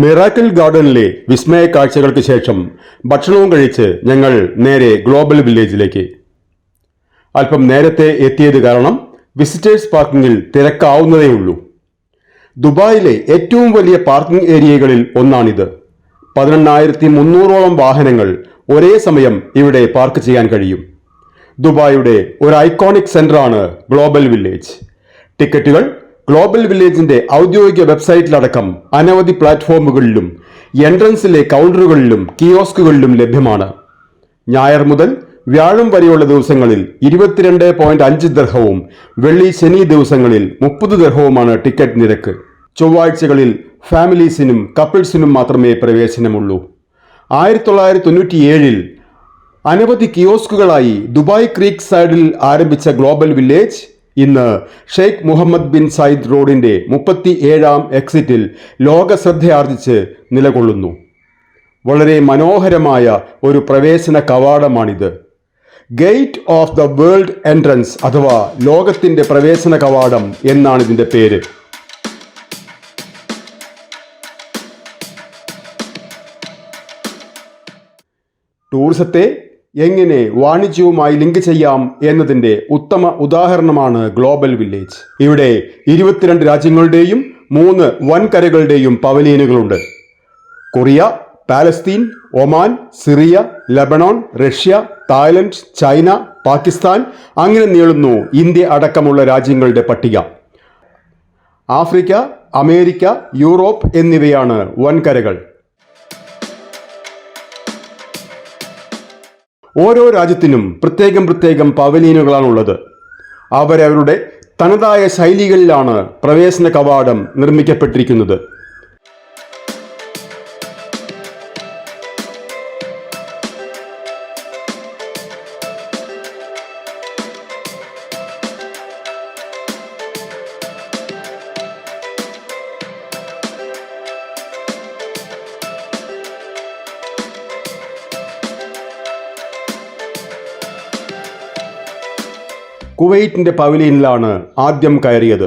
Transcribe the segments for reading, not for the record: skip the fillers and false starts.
Miracle ഗാർഡനിലെ വിസ്മയ കാഴ്ചകൾക്ക് ശേഷം ഭക്ഷണവും കഴിച്ച് ഞങ്ങൾ നേരെ ഗ്ലോബൽ വില്ലേജിലേക്ക്. അല്പം നേരത്തെ എത്തിയത് കാരണം വിസിറ്റേഴ്സ് പാർക്കിങ്ങിൽ തിരക്കാവുന്നതേയുള്ളൂ. ദുബായിലെ ഏറ്റവും വലിയ പാർക്കിംഗ് ഏരിയകളിൽ ഒന്നാണിത്. 18,300ഓളം വാഹനങ്ങൾ ഒരേ സമയം ഇവിടെ പാർക്ക് ചെയ്യാൻ കഴിയും. ദുബായിയുടെ ഒരു ഐക്കോണിക് സെന്ററാണ് ഗ്ലോബൽ വില്ലേജ്. ടിക്കറ്റുകൾ ഗ്ലോബൽ വില്ലേജിന്റെ ഔദ്യോഗിക വെബ്സൈറ്റിലടക്കം അനവധി പ്ലാറ്റ്ഫോമുകളിലും എൻട്രൻസിലെ കൗണ്ടറുകളിലും കിയോസ്കുകളിലും ലഭ്യമാണ്. ഞായർ മുതൽ വ്യാഴം വരെയുള്ള ദിവസങ്ങളിൽ 22.5 ദിർഹവും വെള്ളി ശനി ദിവസങ്ങളിൽ 30 ദിർഹവുമാണ് ടിക്കറ്റ് നിരക്ക്. ചൊവ്വാഴ്ചകളിൽ ഫാമിലീസിനും കപ്പിൾസിനും മാത്രമേ പ്രവേശനമുള്ളൂ. 1997 അനവധി കിയോസ്കുകളായി ദുബായ് ക്രീക്ക് സൈഡിൽ ആരംഭിച്ച ഗ്ലോബൽ വില്ലേജ് ഇന്ന് ഷെയ്ഖ് മുഹമ്മദ് ബിൻ സയ്യിദ് റോഡിന്റെ 37ാം എക്സിറ്റിൽ ലോക ശ്രദ്ധയാർജിച്ച് നിലകൊള്ളുന്നു. വളരെ മനോഹരമായ ഒരു പ്രവേശന കവാടമാണിത്. Gate of the world entrance അഥവാ ലോകത്തിന്റെ പ്രവേശന കവാടം എന്നാണ് ഇതിന്റെ പേര്. ടൂറിസത്തെ എങ്ങനെ വാണിജ്യവുമായി ലിങ്ക് ചെയ്യാം എന്നതിൻ്റെ ഉത്തമ ഉദാഹരണമാണ് ഗ്ലോബൽ വില്ലേജ്. ഇവിടെ 22 രാജ്യങ്ങളുടെയും 3 വൻകരകളുടെയും പവലിയനുകളുണ്ട്. Korea, Palestine, Oman, Syria, Lebanon, Russia, Thailand, China, Pakistan, അങ്ങനെ നീളുന്നു ഇന്ത്യ അടക്കമുള്ള രാജ്യങ്ങളുടെ പട്ടിക. ആഫ്രിക്ക, അമേരിക്ക, യൂറോപ്പ് എന്നിവയാണ് വൻകരകൾ. ഓരോ രാജ്യത്തിനും പ്രത്യേകം പവലിയനുകളാണുള്ളത്. അവരവരുടെ തനതായ ശൈലികളിലാണ് പ്രവേശന കവാടം നിർമ്മിക്കപ്പെട്ടിരിക്കുന്നത്. കുവൈറ്റിന്റെ പവലിയനിലാണ് ആദ്യം കയറിയത്.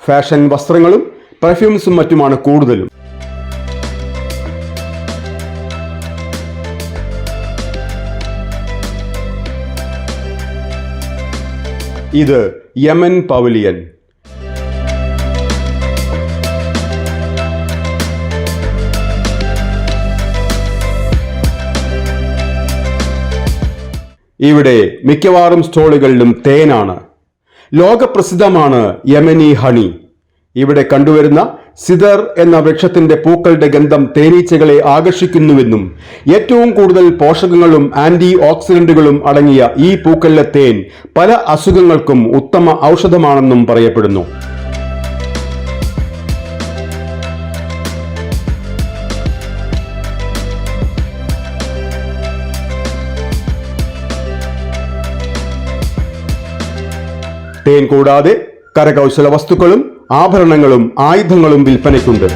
ഫാഷൻ വസ്ത്രങ്ങളും പെർഫ്യൂംസും മറ്റുമാണ് കൂടുതലും. ഇത് യമൻ പവലിയൻ. ഇവിടെ മിക്കവാറും സ്റ്റോളുകളിലും തേനാണ്. ലോകപ്രസിദ്ധമാണ് യമനി ഹണി. ഇവിടെ കണ്ടുവരുന്ന സിദർ എന്ന വൃക്ഷത്തിന്റെ പൂക്കളുടെ ഗന്ധം തേനീച്ചകളെ ആകർഷിക്കുന്നുവെന്നും ഏറ്റവും കൂടുതൽ പോഷകങ്ങളും ആന്റി ഓക്സിഡന്റുകളും അടങ്ങിയ ഈ പൂക്കളിലെ തേൻ പല അസുഖങ്ങൾക്കും ഉത്തമ ഔഷധമാണെന്നും പറയപ്പെടുന്നു. തേൻ കൂടാതെ കരകൗശല വസ്തുക്കളും ആഭരണങ്ങളും ആയുധങ്ങളും വിൽപ്പനയ്ക്കുണ്ട്.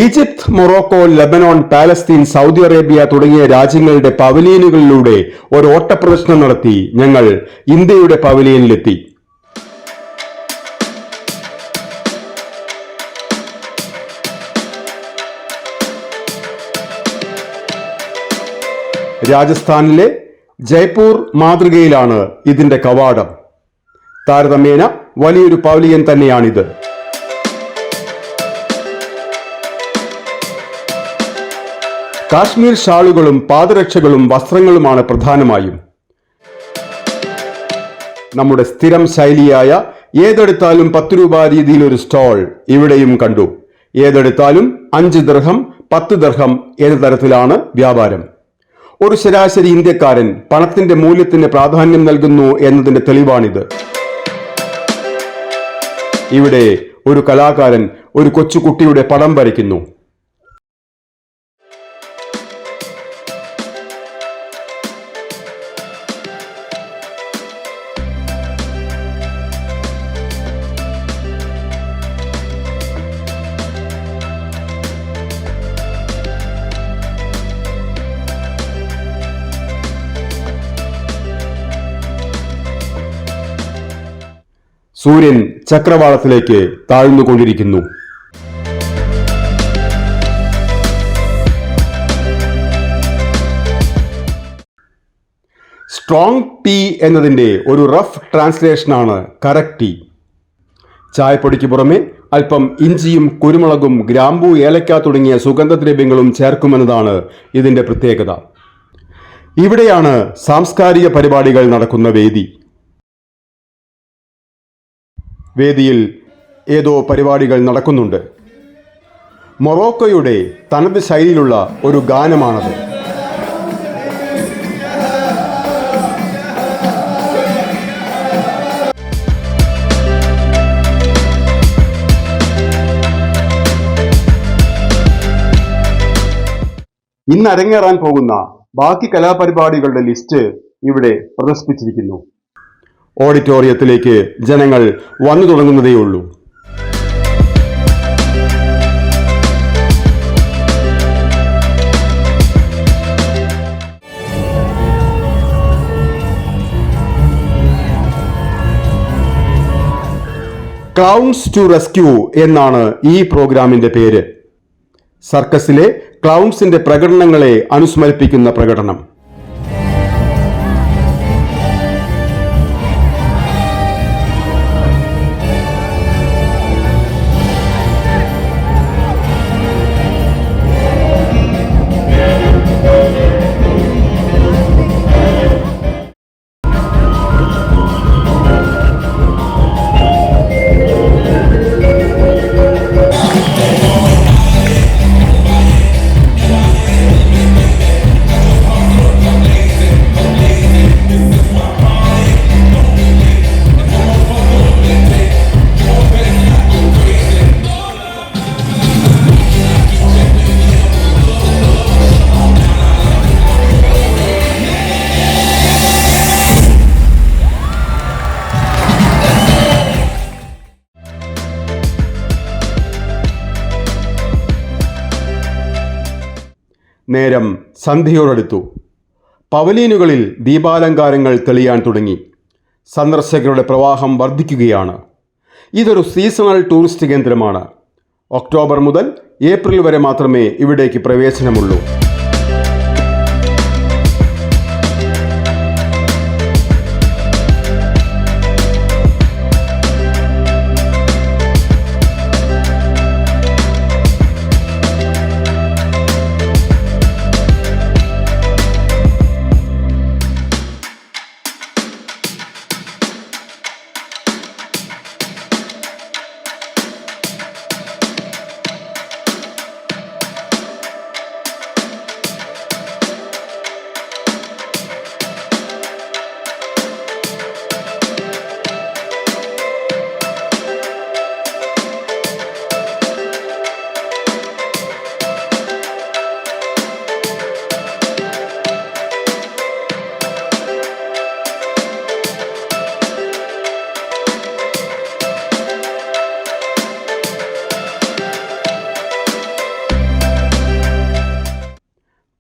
Egypt, Morocco, Lebanon, Palestine, Saudi Arabia തുടങ്ങിയ രാജ്യങ്ങളുടെ പവലിയനുകളിലൂടെ ഒരു ഓട്ടപ്രദർശനം നടത്തി ഞങ്ങൾ ഇന്ത്യയുടെ പവലിയനിലെത്തി. രാജസ്ഥാനിലെ ജയ്പൂർ മാതൃകയിലാണ് ഇതിന്റെ കവാടം. താരതമ്യേന വലിയൊരു പവലിയൻ തന്നെയാണിത്. കാശ്മീർ ഷാളുകളും പാദരക്ഷകളും വസ്ത്രങ്ങളുമാണ് പ്രധാനമായും. നമ്മുടെ സ്ഥിരം ശൈലിയായ ഏതെടുത്താലും 10 രൂപ രീതിയിലൊരു സ്റ്റോൾ ഇവിടെയും കണ്ടു. ഏതെടുത്താലും 5 ദിർഹം 10 ദിർഹം എന്ന തരത്തിലാണ് വ്യാപാരം. ഒരു ശരാശരി ഇന്ത്യക്കാരൻ പണത്തിന്റെ മൂല്യത്തിന് പ്രാധാന്യം നൽകുന്നു എന്നതിന്റെ തെളിവാണിത്. ഇവിടെ ഒരു കലാകാരൻ ഒരു കൊച്ചുകുട്ടിയുടെ പടം വരയ്ക്കുന്നു. സൂര്യൻ ചക്രവാളത്തിലേക്ക് താഴ്ന്നുകൊണ്ടിരിക്കുന്നു. സ്ട്രോങ് ടീ എന്നതിൻ്റെ ഒരു റഫ് ട്രാൻസ്ലേഷനാണ് കറക്റ്റ് ടീ. ചായപ്പൊടിക്ക് പുറമെ അല്പം ഇഞ്ചിയും കുരുമുളകും ഗ്രാമ്പൂ ഏലക്ക തുടങ്ങിയ സുഗന്ധദ്രവ്യങ്ങളും ചേർക്കുമെന്നതാണ് ഇതിൻ്റെ പ്രത്യേകത. ഇവിടെയാണ് സാംസ്കാരിക പരിപാടികൾ നടക്കുന്ന വേദി. വേദിയിൽ ഏതോ പരിപാടികൾ നടക്കുന്നുണ്ട്. മൊറോക്കോയുടെ തനത് ശൈലിയിലുള്ള ഒരു ഗാനമാണത്. ഇന്ന് അരങ്ങേറാൻ പോകുന്ന ബാക്കി കലാപരിപാടികളുടെ ലിസ്റ്റ് ഇവിടെ പ്രദർശിപ്പിച്ചിരിക്കുന്നു. ഓഡിറ്റോറിയത്തിലേക്ക് ജനങ്ങൾ വന്നു തുടങ്ങുന്നതേയുള്ളൂ. ക്ലൗൺസ് ടു റെസ്ക്യൂ എന്നാണ് ഈ പ്രോഗ്രാമിന്റെ പേര്. സർക്കസിലെ ക്ലൗൺസിന്റെ പ്രകടനങ്ങളെ അനുസ്മരിപ്പിക്കുന്ന പ്രകടനം. നേരം സന്ധ്യയോടടുത്തു. പവലീനുകളിൽ ദീപാലങ്കാരങ്ങൾ തെളിയാൻ തുടങ്ങി. സന്ദർശകരുടെ പ്രവാഹം വർദ്ധിക്കുകയാണ്. ഇതൊരു സീസണൽ ടൂറിസ്റ്റ് കേന്ദ്രമാണ്. ഒക്ടോബർ മുതൽ ഏപ്രിൽ വരെ മാത്രമേ ഇവിടേക്ക് പ്രവേശനമുള്ളൂ.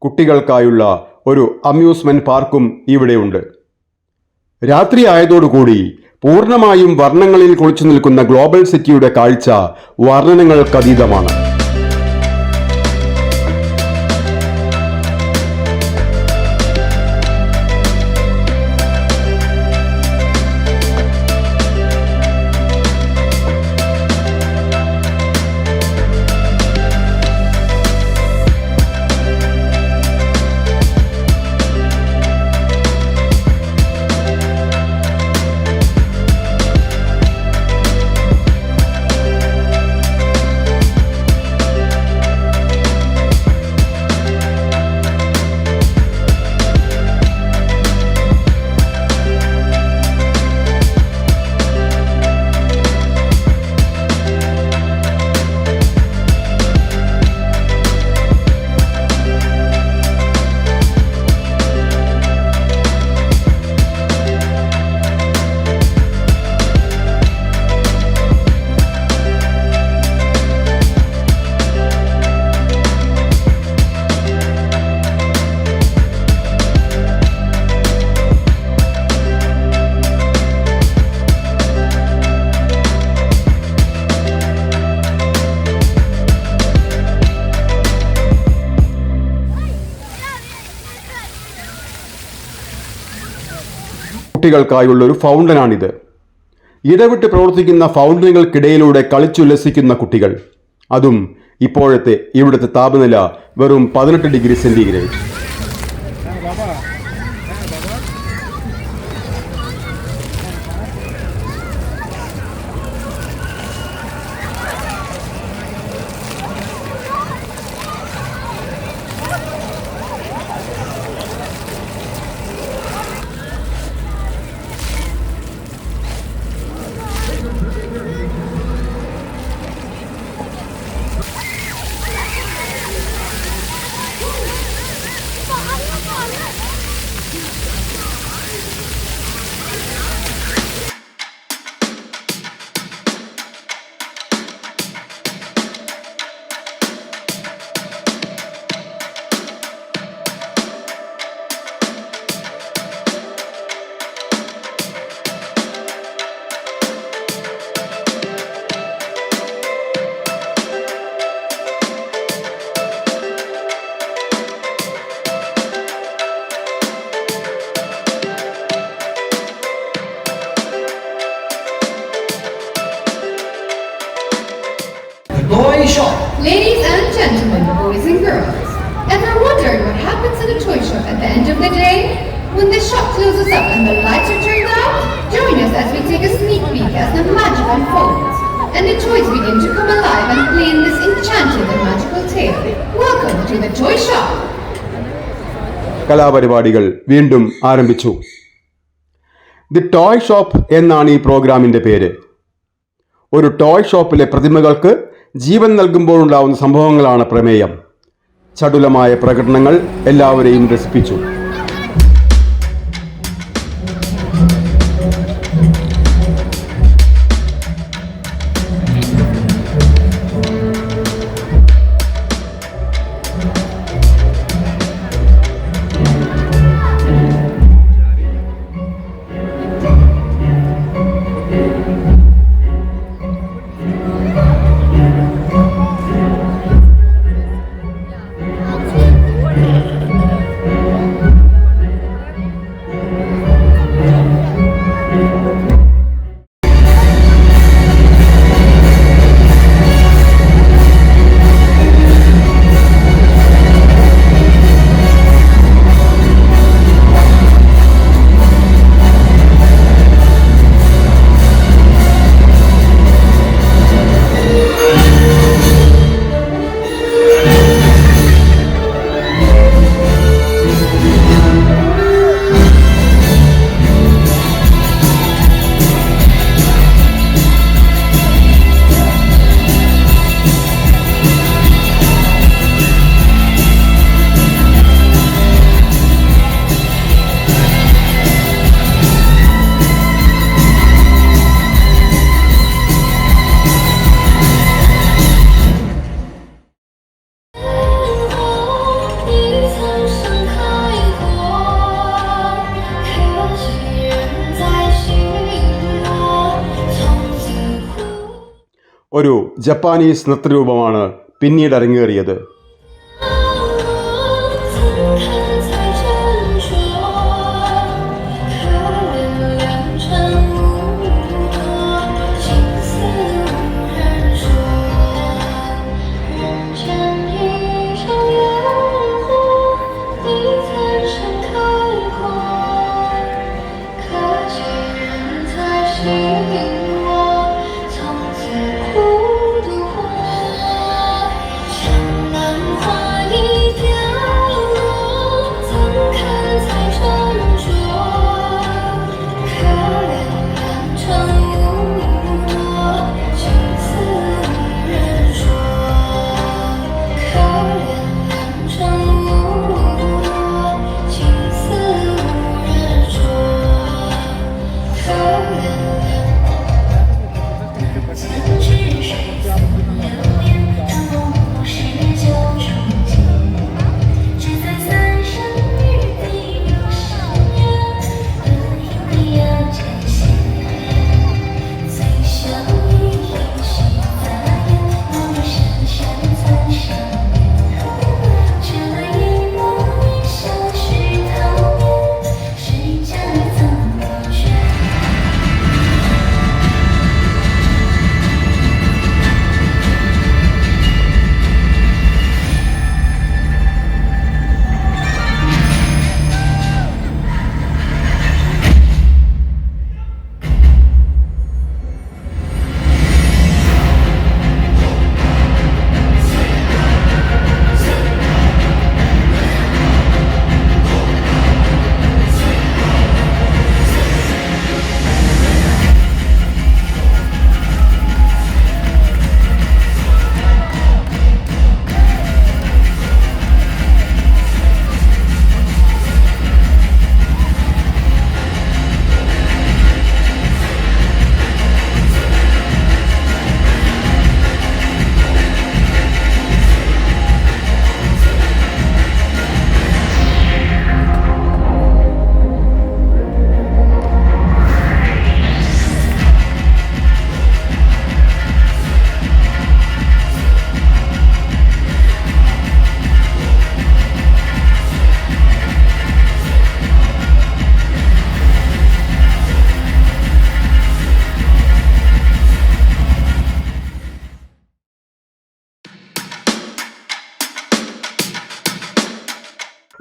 കുട്ടികൾക്കായുള്ള ഒരു അമ്യൂസ്മെന്റ് പാർക്കും ഇവിടെയുണ്ട്. രാത്രി ആയതോടുകൂടി പൂർണ്ണമായും വർണ്ണങ്ങളിൽ കുളിച്ചു നിൽക്കുന്ന ഗ്ലോബൽ സിറ്റിയുടെ കാഴ്ച വർണ്ണനകൾക്കതീതമാണ്. കുട്ടികൾക്കായുള്ള ഒരു ഫൗണ്ടനാണിത്. ഇടവിട്ട് പ്രവർത്തിക്കുന്ന ഫൗണ്ടനുകൾക്കിടയിലൂടെ കളിച്ചുല്ലസിക്കുന്ന കുട്ടികൾ. അതും ഇപ്പോഴത്തെ ഇവിടുത്തെ താപനില വെറും 18 degree centigrade. Toy shop. Ladies and gentlemen, boys and girls, ever wondered what happens in a toy shop at the end of the day? When the shop closes up and the lights are turned out, join us as we take a sneak peek as the magic unfolds and the toys begin to come alive and play in this enchanted and magical tale. Welcome to the toy shop. കലാപരിപാടികൾ വീണ്ടും ആരംഭിച്ചു. The toy shop എന്നാണ് ഈ പ്രോഗ്രാമിൻ്റെ പേര്. ഒരു toy ഷോപ്പിലെ പ്രതിമകൾക്ക് ജീവൻ നൽകുമ്പോഴുണ്ടാവുന്ന സംഭവങ്ങളാണ് പ്രമേയം. ചടുലമായ പ്രകടനങ്ങൾ എല്ലാവരെയും രസിപ്പിച്ചു. ഒരു ജപ്പാനീസ് നൃത്തരൂപമാണ് പിന്നീട് അരങ്ങേറിയത്.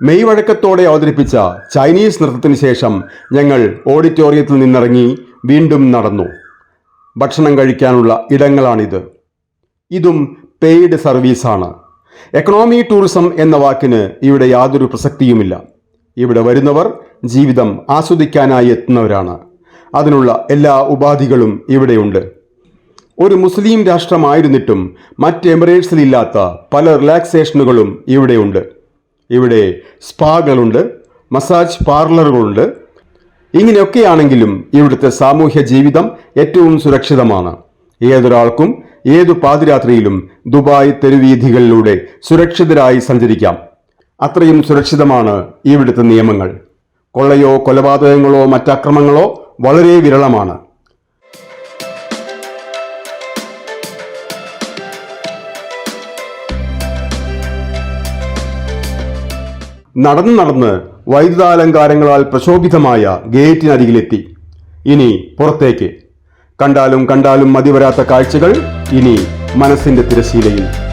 മെയ് വഴക്കത്തോടെ അവതരിപ്പിച്ച ചൈനീസ് നൃത്തത്തിന് ശേഷം ഞങ്ങൾ ഓഡിറ്റോറിയത്തിൽ നിന്നിറങ്ങി വീണ്ടും നടന്നു. ഭക്ഷണം കഴിക്കാനുള്ള ഇടങ്ങളാണിത്. ഇതും പെയ്ഡ് സർവീസാണ്. എക്കണോമി ടൂറിസം എന്ന വാക്കിന് ഇവിടെ യാതൊരു പ്രസക്തിയുമില്ല. ഇവിടെ വരുന്നവർ ജീവിതം ആസ്വദിക്കാനായി എത്തുന്നവരാണ്. അതിനുള്ള എല്ലാ ഉപാധികളും ഇവിടെയുണ്ട്. ഒരു മുസ്ലിം രാഷ്ട്രമായിരുന്നിട്ടും മറ്റ് എമിറേറ്റ്സിലില്ലാത്ത പല റിലാക്സേഷനുകളും ഇവിടെയുണ്ട്. ഇവിടെ സ്പാകളുണ്ട്, മസാജ് പാർലറുകളുണ്ട്. ഇങ്ങനെയൊക്കെയാണെങ്കിലും ഇവിടുത്തെ സാമൂഹ്യ ജീവിതം ഏറ്റവും സുരക്ഷിതമാണ്. ഏതൊരാൾക്കും ഏതു പാതിരാത്രിയിലും ദുബായ് തെരുവീഥികളിലൂടെ സുരക്ഷിതരായി സഞ്ചരിക്കാം. അത്രയും സുരക്ഷിതമാണ് ഇവിടുത്തെ നിയമങ്ങൾ. കൊള്ളയോ കൊലപാതകങ്ങളോ മറ്റക്രമങ്ങളോ വളരെ വിരളമാണ്. നടന്ന് നടന്ന് വൈദ്യുതാലങ്കാരങ്ങളാൽ പ്രശോഭിതമായ ഗേറ്റിനരികിലെത്തി. ഇനി പുറത്തേക്ക്. കണ്ടാലും കണ്ടാലും മതിവരാത്ത കാഴ്ചകൾ ഇനി മനസ്സിന്റെ തിരശീലയിൽ.